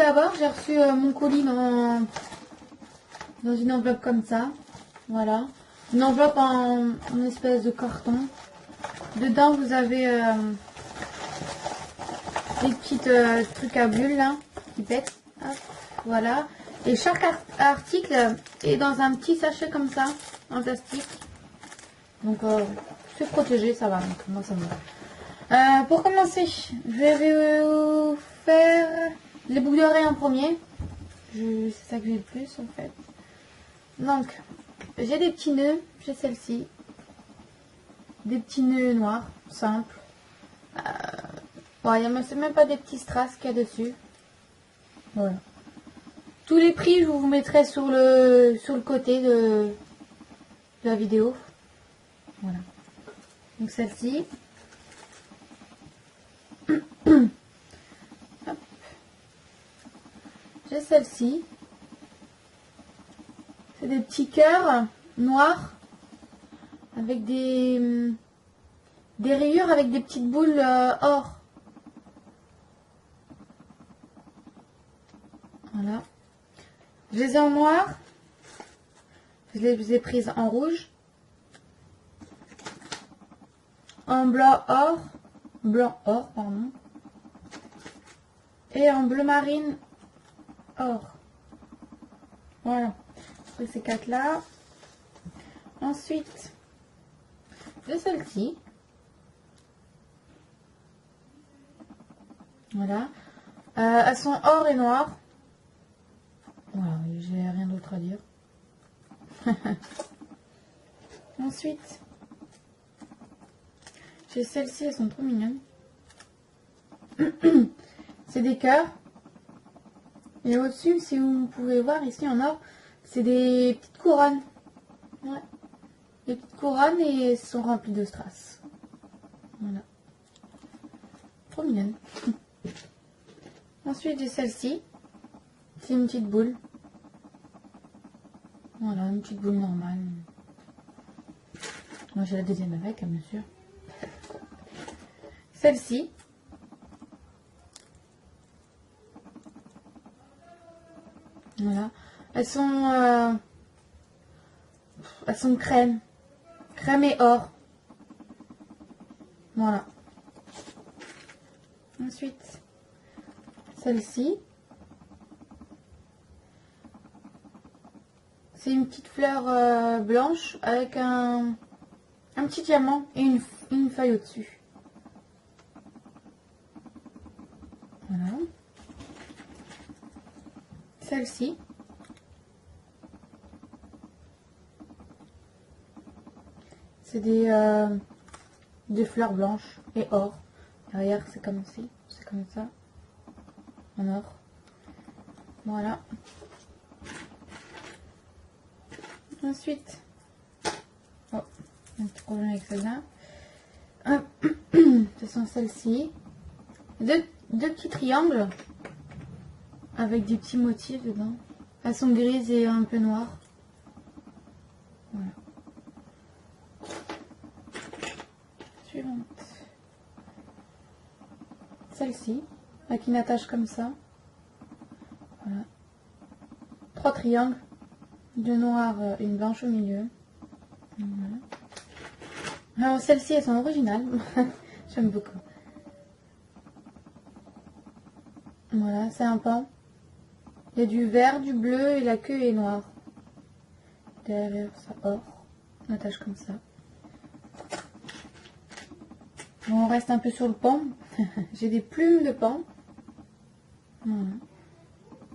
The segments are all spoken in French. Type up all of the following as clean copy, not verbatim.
d'abord, j'ai reçu mon colis dans une enveloppe comme ça. Voilà. Une enveloppe en espèce de carton. Dedans, vous avez des petits trucs à bulles là, qui pètent. Hop, voilà. Et chaque article est dans un petit sachet comme ça, en plastique. Donc, c'est protégé, ça va. Donc, moi, ça me va. Pour commencer, je vais vous faire les boucles d'oreilles en premier. C'est ça que j'ai le plus, en fait. Donc, j'ai des petits nœuds. J'ai celle-ci. Des petits nœuds noirs, simples. Il n'y a même pas des petits strass qu'il y a dessus. Voilà. Tous les prix, je vous mettrai sur le côté de la vidéo. Voilà. Donc celle-ci. J'ai celle-ci. C'est des petits cœurs noirs avec des rayures avec des petites boules or. Voilà. Je les ai en noir. Je les ai prises en rouge. En blanc or. Blanc or, pardon. Et en bleu marine or. Voilà. J'ai pris ces quatre là. Ensuite, j'ai celle-ci. Voilà. Elles sont or et noir. Voilà, j'ai rien d'autre à dire. Ensuite, j'ai celles-ci, elles sont trop mignonnes. C'est des cœurs. Et au-dessus, si vous pouvez voir ici en or, c'est des petites couronnes. Ouais. Des petites couronnes et elles sont remplies de strass. Voilà. Trop mignonne. Ensuite, j'ai celle-ci. C'est une petite boule. Voilà, une petite boule normale. Moi, j'ai la deuxième avec, bien sûr. Celle-ci. Voilà. Elles sont crème. Crème et or. Voilà. Ensuite, celle-ci. C'est une petite fleur blanche avec un petit diamant et une feuille au-dessus. Voilà. Celle-ci. C'est des fleurs blanches et or. Derrière, c'est comme ci, c'est comme ça. En or. Voilà. Ensuite, oh, un petit problème avec celle-là. Ce sont celles-ci. Deux petits triangles avec des petits motifs dedans. Elles sont grises et un peu noires. Voilà. Suivante. Celle-ci, avec une attache comme ça. Voilà. 3 triangles. Deux noirs, une blanche au milieu. Voilà. Alors celles-ci, elles sont originales. J'aime beaucoup. Voilà, c'est un pan. Il y a du vert, du bleu et la queue est noire. Derrière, ça or. On attache comme ça. Bon, on reste un peu sur le pan. J'ai des plumes de pan. Voilà.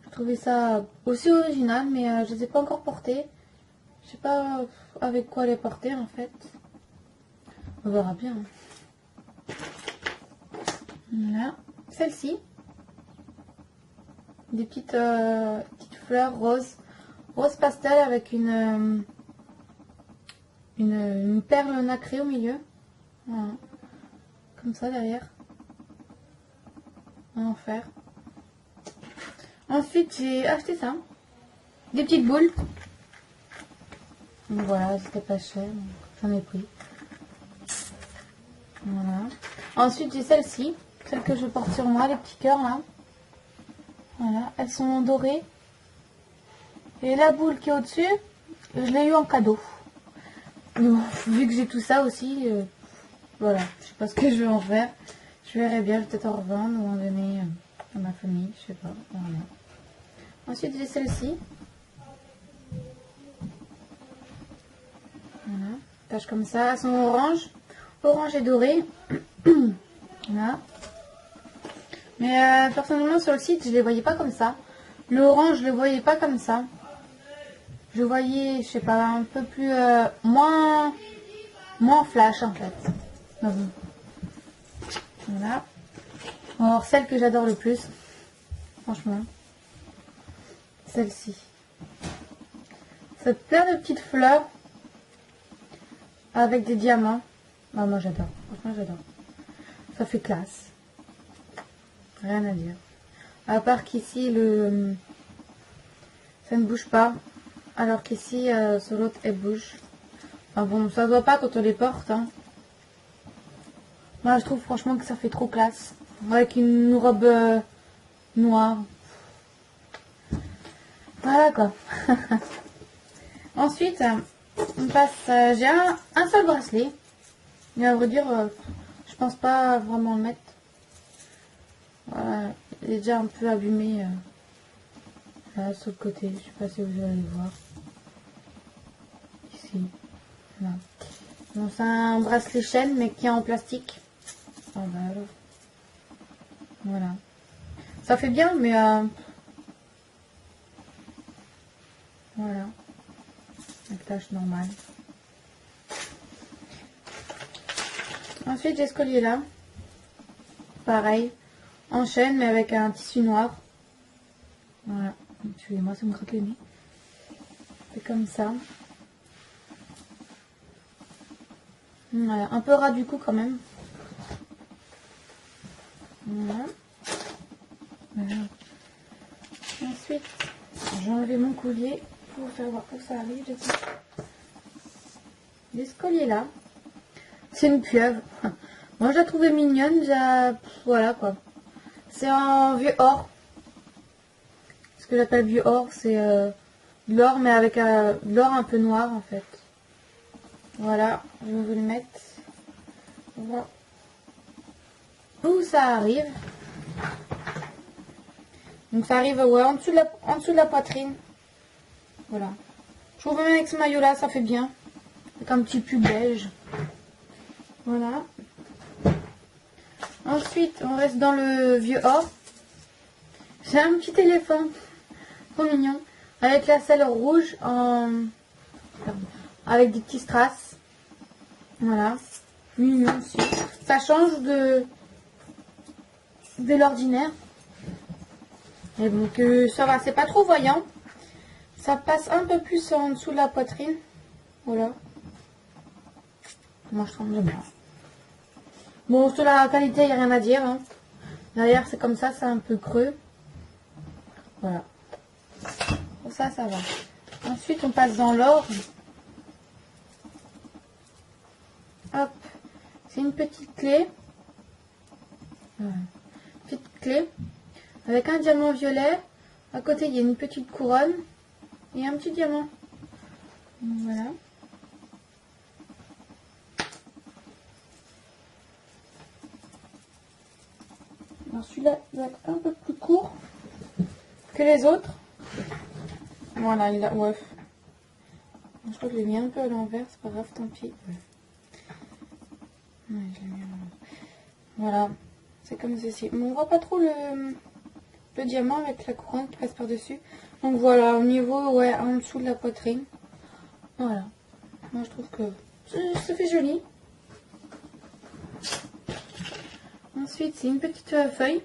Je trouvais ça aussi original, mais je ne les ai pas encore portées. Je sais pas avec quoi les porter en fait. On verra bien. Voilà. Celle-ci. Des petites fleurs roses. Rose pastel avec une perle nacrée au milieu. Voilà. Comme ça derrière. En fer. Ensuite, j'ai acheté ça. Des petites boules. Donc voilà, c'était pas cher. J'en ai pris. Voilà. Ensuite, j'ai celle-ci. Celle que je porte sur moi, les petits cœurs là. Voilà, elles sont dorées. Et la boule qui est au-dessus, je l'ai eu en cadeau. Donc, vu que j'ai tout ça aussi, voilà, je sais pas ce que je vais en faire. Je verrai bien, je vais peut-être en revendre ou en donner à ma famille, je sais pas. Voilà. Ensuite, j'ai celle-ci. Voilà, tâche comme ça, elles sont orange et doré. Voilà. Mais personnellement sur le site, je les voyais pas comme ça. L'orange, je le voyais pas comme ça. Je voyais, je sais pas, un peu plus moins flash en fait. Donc, voilà. Alors celle que j'adore le plus, franchement, celle-ci. C'est plein de petites fleurs avec des diamants. Ah, moi j'adore, franchement j'adore. Ça fait classe. Rien à dire. À part qu'ici ça ne bouge pas. Alors qu'ici sur l'autre elle bouge. Enfin bon, ça se voit pas quand on les porte. Hein. Moi je trouve franchement que ça fait trop classe. Avec une robe noire. Voilà quoi. Ensuite, on passe. J'ai un seul bracelet. Mais à vrai dire, je pense pas vraiment le mettre. Voilà, il est déjà un peu abîmé. Là, sur le côté. Je sais pas si vous allez le voir. Ici. Là. Bon, c'est un bracelet chaîne, mais qui est en plastique. Ah bah alors. Voilà. Ça fait bien, mais voilà. Avec tâche normale. Ensuite, j'ai ce collier là. Pareil. En chaîne, mais avec un tissu noir. Voilà. Excusez-moi, ça me croque le nez. C'est comme ça. Voilà. Un peu ras du cou quand même. Voilà. Voilà. Ensuite, j'ai enlevé mon collier pour faire voir où ça arrive. J'ai ce collier là. C'est une pieuvre. Moi, je la trouvais mignonne. Voilà quoi. C'est en vieux or. Ce que j'appelle vieux or, c'est de l'or, mais avec de l'or un peu noir en fait. Voilà, je vais vous le mettre. Voilà. Où ça arrive. Donc ça arrive ouais, en dessous de la poitrine. Voilà. Je trouve même avec ce maillot là, ça fait bien. Avec un petit pull beige. Voilà. Ensuite, on reste dans le vieux or. J'ai un petit éléphant. Trop mignon. Avec la selle rouge avec des petits strass. Voilà. Mignon aussi. Ça change de l'ordinaire. Et donc ça va, c'est pas trop voyant. Ça passe un peu plus en dessous de la poitrine. Voilà. Moi je trouve bien. Bon, sur la qualité, il n'y a rien à dire. Hein. Derrière, c'est comme ça, c'est un peu creux. Voilà. Pour ça, ça va. Ensuite, on passe dans l'or. Hop. C'est une petite clé. Voilà. Petite clé. Avec un diamant violet. À côté, il y a une petite couronne. Et un petit diamant. Voilà. Celui-là doit être un peu plus court que les autres. Voilà, il a... Ouais. Je crois que je l'ai mis un peu à l'envers, c'est pas grave, tant pis. Ouais, je l'ai mis à l'envers. Voilà, c'est comme ceci. Mais on voit pas trop le diamant avec la couronne qui passe par-dessus. Donc voilà, au niveau, ouais, en dessous de la poitrine. Voilà. Moi, je trouve que ça fait joli. Ensuite, c'est une petite feuille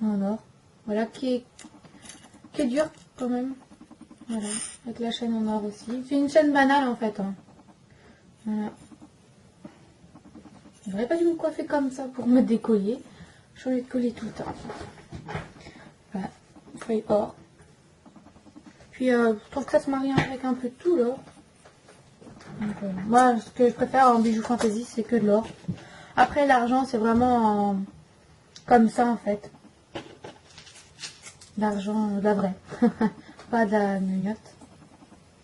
en or. Voilà, qui est dure quand même. Voilà, avec la chaîne en or aussi. C'est une chaîne banale en fait. Hein. Voilà. J'aurais pas dû me coiffer comme ça pour mettre des colliers. Je change de collier tout le temps. Voilà, feuille or. Puis je trouve que ça se marie avec un peu de tout l'or. Moi, ce que je préfère en bijoux fantasy, c'est que de l'or. Après, l'argent, c'est vraiment comme ça en fait. d'argent, de la vraie. Pas de la gnognotte.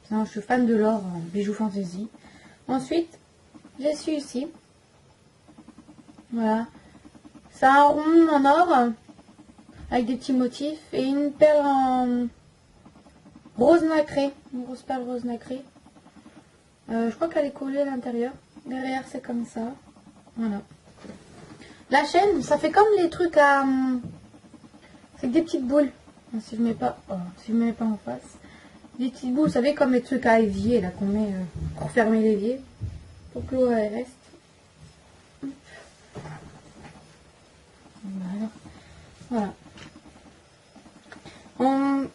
Sinon, je suis fan de l'or, bijoux fantaisie. Ensuite, j'ai celui-ci. Voilà. C'est un rond en or avec des petits motifs et une perle en rose nacré. Une grosse perle rose nacrée. Je crois qu'elle est collée à l'intérieur. Derrière, c'est comme ça. Voilà. La chaîne, ça fait comme les trucs à... c'est des petites boules. Si je mets pas, si je mets pas en face. Des petites boules, vous savez, comme les trucs à évier, là, qu'on met pour fermer l'évier. Pour que l'eau reste. Voilà. On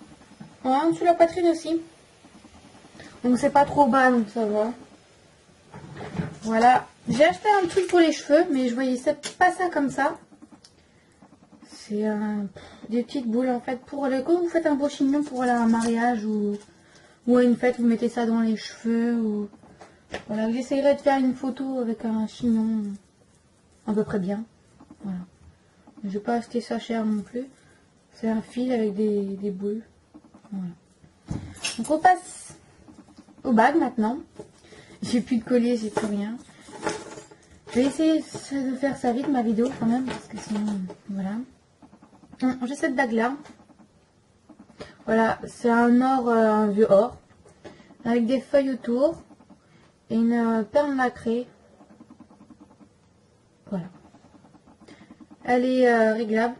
a dessus la poitrine aussi. Donc c'est pas trop bas, donc ça va. Voilà. J'ai acheté un truc pour les cheveux, mais je voyais pas ça comme ça. C'est des petites boules en fait. Quand vous faites un beau chignon pour un mariage ou à une fête, vous mettez ça dans les cheveux. Ou voilà, j'essayerai de faire une photo avec un chignon à peu près bien. Voilà. Je vais pas acheter ça cher non plus. C'est un fil avec des boules. Voilà. Donc on passe aux bagues maintenant. J'ai plus de collier, j'ai plus rien. Je vais essayer de faire ça vite ma vidéo quand même parce que sinon voilà. J'ai cette bague là. Voilà, c'est un or, un vieux or avec des feuilles autour et une perle nacrée. Voilà. Elle est réglable.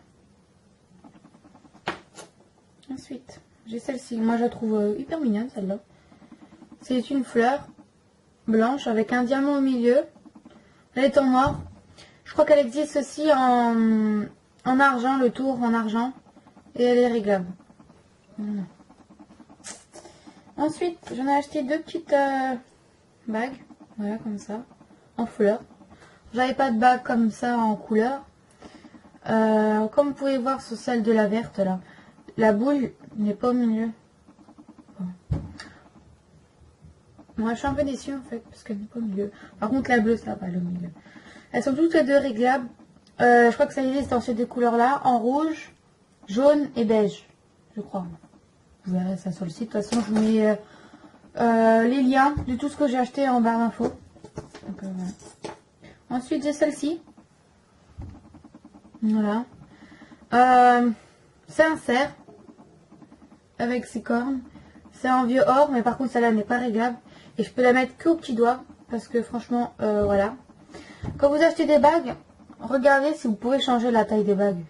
Ensuite, j'ai celle-ci. Moi, je la trouve hyper mignonne, celle-là. C'est une fleur blanche avec un diamant au milieu. Elle est en or. Je crois qu'elle existe aussi en argent, le tour en argent. Et elle est réglable. Voilà. Ensuite, j'en ai acheté deux petites bagues. Voilà, comme ça. En fleurs. J'avais pas de bague comme ça en couleur. Comme vous pouvez voir sur celle de la verte là. La boule n'est pas au milieu. Bon. Moi je suis un peu déçue en fait parce qu'elle n'est pas au milieu. Par contre la bleue ça va au milieu. Elles sont toutes les deux réglables. Je crois que ça existe dans ces deux couleurs là. En rouge, jaune et beige. Je crois. Vous verrez ça sur le site. De toute façon je vous mets les liens de tout ce que j'ai acheté en barre d'infos. Voilà. Ensuite j'ai celle-ci. Voilà. C'est un cerf avec ses cornes. C'est en vieux or, mais par contre celle-là n'est pas réglable. Et je peux la mettre que au petit doigt. Parce que franchement, voilà. Quand vous achetez des bagues, regardez si vous pouvez changer la taille des bagues.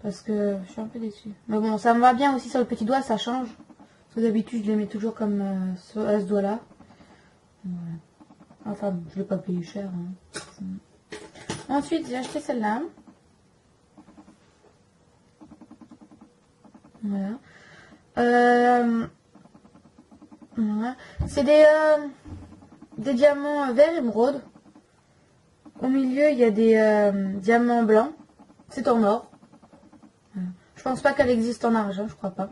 Parce que je suis un peu déçue. Mais bon, ça me va bien aussi sur le petit doigt, ça change. Parce que d'habitude, je les mets toujours comme à ce doigt-là. Voilà. Enfin, je ne l'ai pas payé cher. Hein. Ensuite, j'ai acheté celle-là. Voilà. Voilà. C'est des diamants vert émeraude. Au milieu, il y a des diamants blancs. C'est en or. Voilà. Je pense pas qu'elle existe en argent, je crois pas.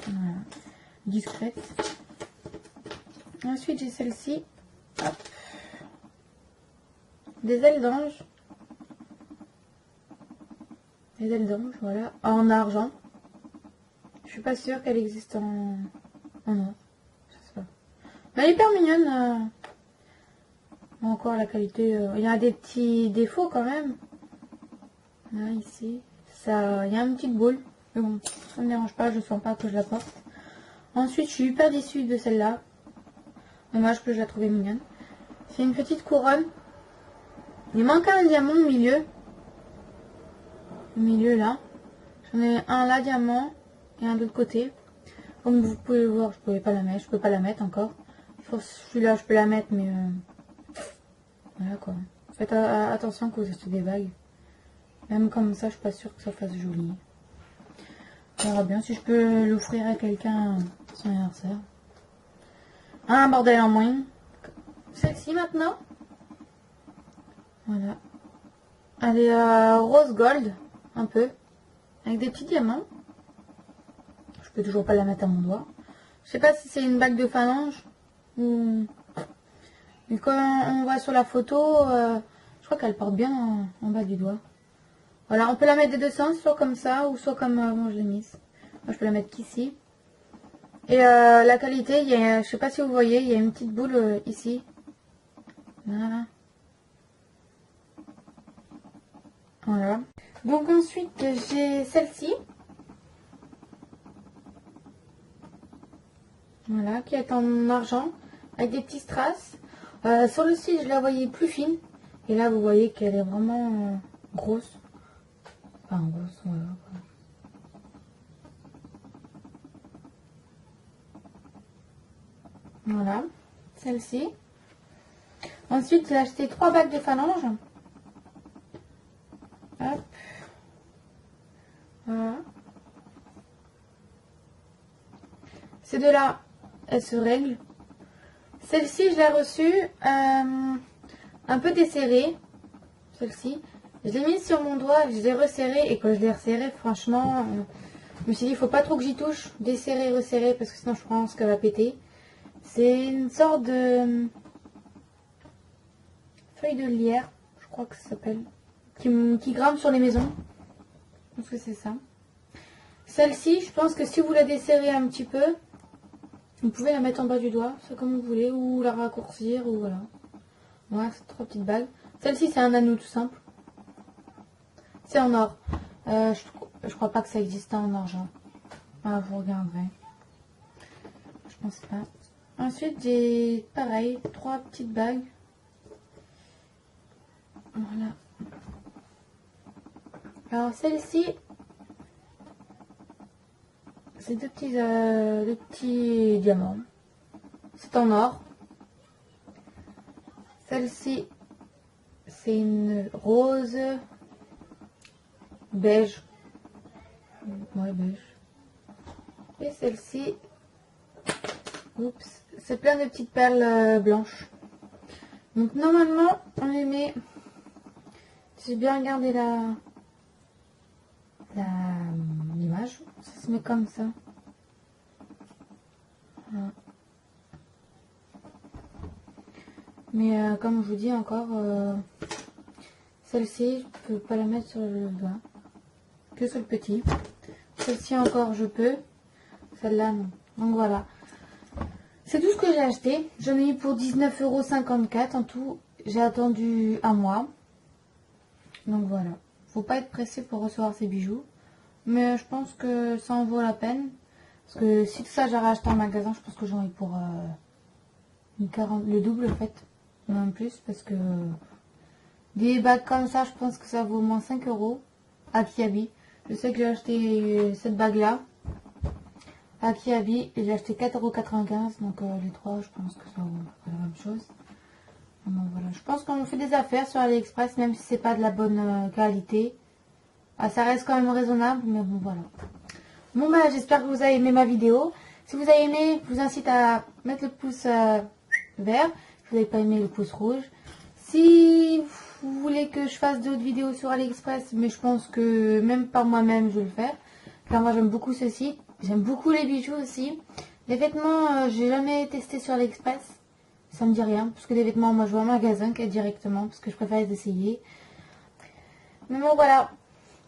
Voilà. Discrète. Ensuite, j'ai celle-ci. Des ailes d'ange. Des ailes d'ange, voilà. En argent. Je suis pas sûre qu'elle existe en or. Je sais pas. Mais elle est hyper mignonne. Encore la qualité. Il y a des petits défauts quand même. Là, ici. Ça, il y a une petite boule. Mais bon, ça me dérange pas. Je sens pas que je la porte. Ensuite, je suis hyper déçue de celle-là. Dommage que je la trouvais mignonne. C'est une petite couronne. Il manque un diamant au milieu. Au milieu là. J'en ai un là diamant et un de l'autre côté. Comme vous pouvez voir, je pouvais pas la mettre. Je peux pas la mettre encore. Celui-là, je peux la mettre, mais voilà quoi. Faites attention quand vous achetez des bagues. Même comme ça, je suis pas sûre que ça fasse joli. On verra bien si je peux l'offrir à quelqu'un son anniversaire. Un bordel en moins. Celle-ci maintenant. Voilà. Elle est rose gold, un peu. Avec des petits diamants. Je peux toujours pas la mettre à mon doigt. Je sais pas si c'est une bague de phalange. Ou... Mais quand on voit sur la photo, je crois qu'elle porte bien en bas du doigt. Voilà, on peut la mettre des deux sens, soit comme ça ou soit comme bon, je l'ai mise. Moi je peux la mettre qu'ici. Et la qualité, il y a, je sais pas si vous voyez, il y a une petite boule ici. Voilà. Voilà. Donc ensuite j'ai celle-ci. Voilà, qui est en argent avec des petits strass. Sur le site, je la voyais plus fine. Et là, vous voyez qu'elle est vraiment grosse. Enfin, grosse, voilà. Voilà, celle-ci. Ensuite, j'ai acheté 3 bagues de phalange. Hop. Voilà. Ces deux-là, elles se règlent. Celle-ci, je l'ai reçue un peu desserrée. Celle-ci. Je l'ai mise sur mon doigt, je l'ai resserrée. Et quand je l'ai resserrée, franchement, je me suis dit, il faut pas trop que j'y touche. Desserrer, resserrer, parce que sinon je pense qu'elle va péter. C'est une sorte de feuille de lierre, je crois que ça s'appelle, qui grimpe sur les maisons. Je pense que c'est ça. Celle-ci, je pense que si vous la desserrez un petit peu, vous pouvez la mettre en bas du doigt, c'est comme vous voulez, ou la raccourcir, ou voilà. Voilà, c'est 3 petites bagues. Celle-ci, c'est un anneau tout simple. C'est en or. Je crois pas que ça existe en argent. Ah, vous regarderez. Je pense pas. Ensuite, j'ai pareil, 3 petites bagues. Voilà. Alors, celle-ci, c'est deux petits diamants. C'est en or. Celle-ci, c'est une rose beige. Ouais, beige. Et celle-ci, oups, c'est plein de petites perles blanches. Donc normalement, on les met. J'ai bien regardé l'image. Ça se met comme ça. Voilà. Mais comme je vous dis encore, celle-ci, je peux pas la mettre sur le doigt. Que sur le petit. Celle-ci encore, je peux. Celle-là, non. Donc voilà. C'est tout ce que j'ai acheté. J'en ai eu pour 19,54 € en tout. J'ai attendu un mois. Donc voilà. Faut pas être pressé pour recevoir ces bijoux. Mais je pense que ça en vaut la peine. Parce que si tout ça j'aurais acheté en magasin, je pense que j'en ai pour le double en fait. Même plus. Parce que des bagues comme ça, je pense que ça vaut au moins 5 € à Kiabi. Je sais que j'ai acheté cette bague là à Kiabi et j'ai acheté 4,95 €. Donc les trois, je pense que ça vaut la même chose. Donc, voilà. Je pense qu'on fait des affaires sur AliExpress, même si c'est pas de la bonne qualité. Ah, ça reste quand même raisonnable, mais bon voilà. Bon bah j'espère que vous avez aimé ma vidéo. Si vous avez aimé, je vous incite à mettre le pouce vert. Si vous n'avez pas aimé, le pouce rouge. Si vous voulez que je fasse d'autres vidéos sur AliExpress, mais je pense que même par moi-même je vais le faire. Car moi j'aime beaucoup ceci. J'aime beaucoup les bijoux aussi. Les vêtements, j'ai jamais testé sur AliExpress. Ça me dit rien. Parce que les vêtements, moi je vais en magasin directement. Parce que je préfère les essayer. Mais bon voilà.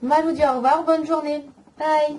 Moi je vous dis au revoir. Bonne journée. Bye.